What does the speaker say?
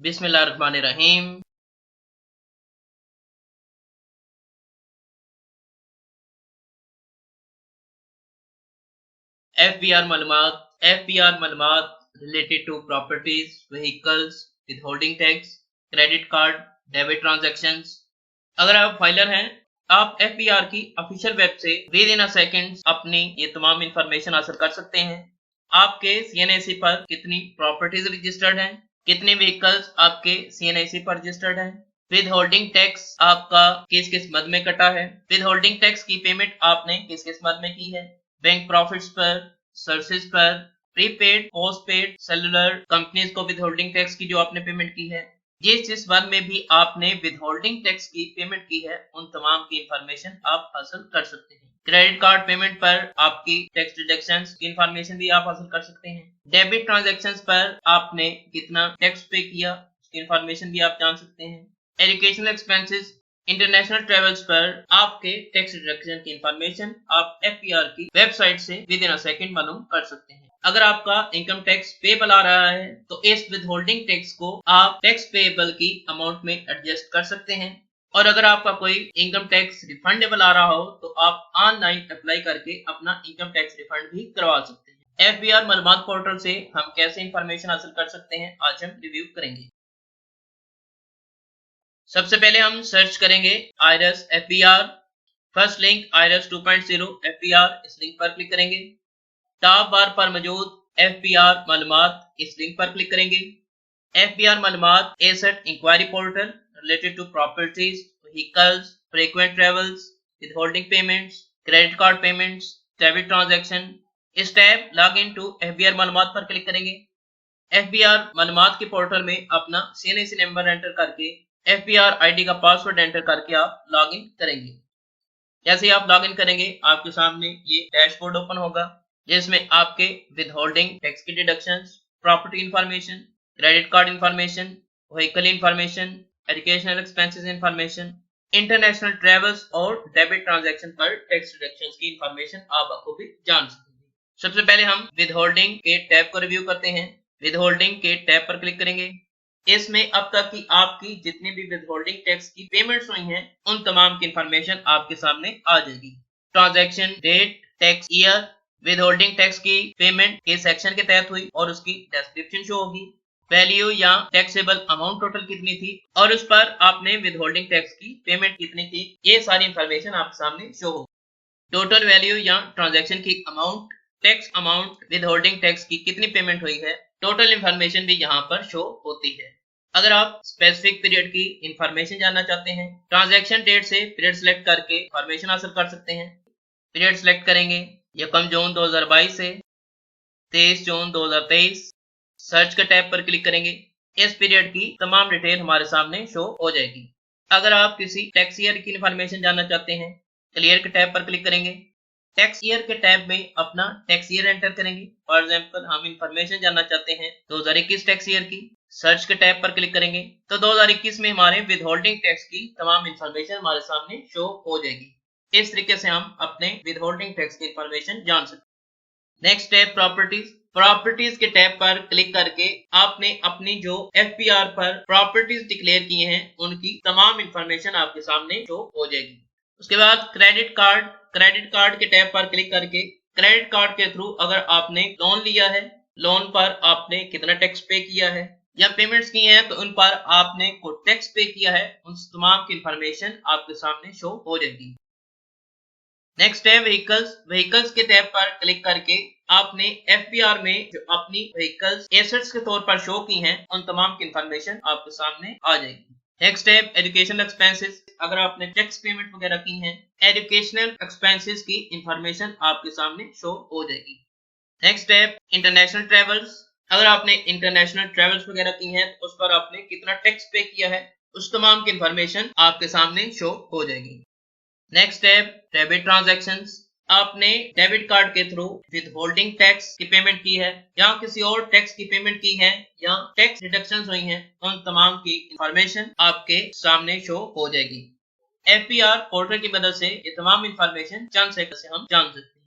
बिस्मिल्लाहिर्रहमानिर्रहीम। F B R मालूमात related to properties, vehicles, withholding tax, credit card, debit transactions. अगर आप filer हैं, आप एफ की ऑफिशियल वेब से विद इन अ सेकेंड अपनी ये तमाम इंफॉर्मेशन हासिल कर सकते हैं। आपके CNAC पर कितनी प्रॉपर्टीज रजिस्टर्ड हैं, कितने व्हीकल्स आपके CNAC पर रजिस्टर्ड हैं, विद होल्डिंग टैक्स आपका किस किस मद में कटा है, विद होल्डिंग टैक्स की पेमेंट आपने किस किस मद में की है, बैंक प्रॉफिट्स पर, सर्विसेज पर, प्रीपेड, पोस्टपेड, सेलुलर कंपनीज को विद होल्डिंग टैक्स की जो आपने पेमेंट की है, जिस वन में भी आपने विद होल्डिंग टैक्स की पेमेंट की है, उन तमाम की इंफॉर्मेशन आप हासिल कर सकते हैं। क्रेडिट कार्ड पेमेंट पर आपकी टैक्स डिडक्शंस की इंफॉर्मेशन भी आप हासिल कर सकते हैं। डेबिट ट्रांजैक्शंस पर आपने कितना टैक्स पे किया, उसकी इंफॉर्मेशन भी आप जान सकते हैं। एजुकेशनल एक्सपेंसेस, इंटरनेशनल ट्रेवल्स पर आपके टैक्स डिडक्शन की इंफॉर्मेशन आप FPR की वेबसाइट से विद इन अ सेकंड मालूम कर सकते हैं। अगर आपका इनकम टैक्स पेबल आ रहा है तो इस विदहोल्डिंग टैक्स को आप टैक्स पेबल की अमाउंट में एडजस्ट कर सकते हैं। और अगर आपका कोई इनकम टैक्स रिफंडेबल आ रहा हो तो आप ऑनलाइन अप्लाई करके अपना इनकम टैक्स रिफंड भी करवा सकते हैं। FBR मालूमात पोर्टल से हम कैसे इंफॉर्मेशन हासिल कर सकते हैं, आज हम रिव्यू करेंगे। सबसे पहले हम सर्च करेंगे IRAS FBR। First link IRAS 2.0 FBR, इस लिंक पर क्लिक करेंगे। टॉप बार पर मौजूद FBR मालूमात, इस लिंक पर क्लिक करेंगे। FBR मालूमात asset inquiry portal related to properties, vehicles, frequent travels, withholding payments, credit card payments, debit transaction. इस tab log in to FBR मालूमात पर क्लिक करेंगे। FBR मालूमात के पोर्टल में अपना CNAC नंबर एंटर करके FBR ID का पासवर्ड एंटर करके आप लॉग इन करेंगे। जैसे ही आप लॉग इन करेंगे आपके सामने ये डैशबोर्ड ओपन होगा, जिसमें आपके विथहोल्डिंग टैक्स की deductions, property information, credit card information, vehicle information, educational expenses information, international travels और डेबिट ट्रांजैक्शन पर टैक्स डिडक्शंस की इंफॉर्मेशन आप बखूबी जान सकेंगे। सबसे पहले हम विथहोल्डिंग के टैब को रिव्यू करते हैं। विथहोल्डिंग के टैब पर क्लिक करेंगे। इसमें अब तक की आपकी जितनी भी विथहोल्डिंग टैक्स की पेमेंट्स हुई हैं, उन तमाम की इंफॉर्मेशन आपके सामने आ जाएगी। Transaction date, tax year, withholding tax की पेमेंट किस सेक्शन के तहत हुई और उसकी डिस्क्रिप्शन शो होगी। वैल्यू या टैक्सेबल अमाउंट टोटल कितनी थी और उस पर आपने विथहोल्डिंग टैक्स की पेमेंट कितनी थी, ये सारी इंफॉर्मेशन आपके सामने शो होगी। टोटल वैल्यू या ट्रांजैक्शन की अमाउंट, टैक्स अमाउंट, विथहोल्डिंग टैक्स की कितनी पेमेंट हुई है, टोटल इंफॉर्मेशन भी यहाँ पर शो होती है। अगर आप स्पेसिफिक पीरियड की इंफॉर्मेशन जानना चाहते हैं, ट्रांजैक्शन डेट से पीरियड सेलेक्ट करके इंफॉर्मेशन हासिल कर सकते हैं। पीरियड सेलेक्ट करेंगे 1 जून 2022 से 23 जून 2023। सर्च के टैब पर क्लिक करेंगे। इस पीरियड की तमाम डिटेल हमारे सामने शो हो जाएगी। अगर आप किसी टैक्स ईयर की इंफॉर्मेशन जानना चाहते हैं, क्लियर के टैब पर क्लिक करेंगे। टैक्स ईयर के टैब में अपना टैक्स ईयर एंटर करेंगे। फॉर एग्जांपल हम इंफॉर्मेशन जानना चाहते हैं 2021 टैक्स ईयर की। सर्च के टैब पर क्लिक करेंगे तो 2021 में हमारे विथहोल्डिंग टैक्स की तमाम इंफॉर्मेशन हमारे सामने शो हो जाएगी। इस तरीके से हम अपने विथहोल्डिंग टैक्स की इंफॉर्मेशन जान सकते हैं। Next tab properties. प्रॉपर्टीज के टैब पर क्लिक करके आपने अपनी जो FBR पर प्रॉपर्टीज डिक्लेयर किए हैं, उनकी तमाम इंफॉर्मेशन आपके सामने शो हो जाएगी। उसके बाद क्रेडिट कार्ड। क्रेडिट कार्ड के टैब पर क्लिक करके क्रेडिट कार्ड के थ्रू अगर आपने लोन लिया है, लोन पर आपने कितना टैक्स पे किया है या पेमेंट्स की हैं तो उन पर आपने को टैक्स पे किया है, उन तमाम की इंफॉर्मेशन आपके सामने शो हो जाएगी। नेक्स्ट है व्हीकल्स। व्हीकल्स के टैब पर क्लिक करके आपने FBR में जो अपनी व्हीकल्स एसेट्स के तौर पर शो की हैं, उन तमाम की इंफॉर्मेशन आपके सामने आ जाएगी। नेक्स्ट है एजुकेशनल एक्सपेंसेस। अगर आपने टैक्स पेमेंट वगैरह की हैं, एजुकेशनल एक्सपेंसेस की इंफॉर्मेशन आपके सामने शो हो जाएगी। नेक्स्ट है इंटरनेशनल ट्रेवल्स। अगर आपने इंटरनेशनल ट्रेवल्स वगैरह की हैं तो उस पर आपने कितना टैक्स पे किया है, उस तमाम की इंफॉर्मेशन आपके सामने शो हो जाएगी। नेक्स्ट है डेबिट ट्रांजैक्शंस। आपने डेबिट कार्ड के थ्रू विथहोल्डिंग टैक्स की पेमेंट की है या किसी और टैक्स की पेमेंट की है या टैक्स डिडक्शंस हुई हैं, उन तमाम की इंफॉर्मेशन आपके सामने शो हो जाएगी। FBR पोर्टल की मदद से ये तमाम इंफॉर्मेशन चंद सेकंड से हम जान सकते हैं।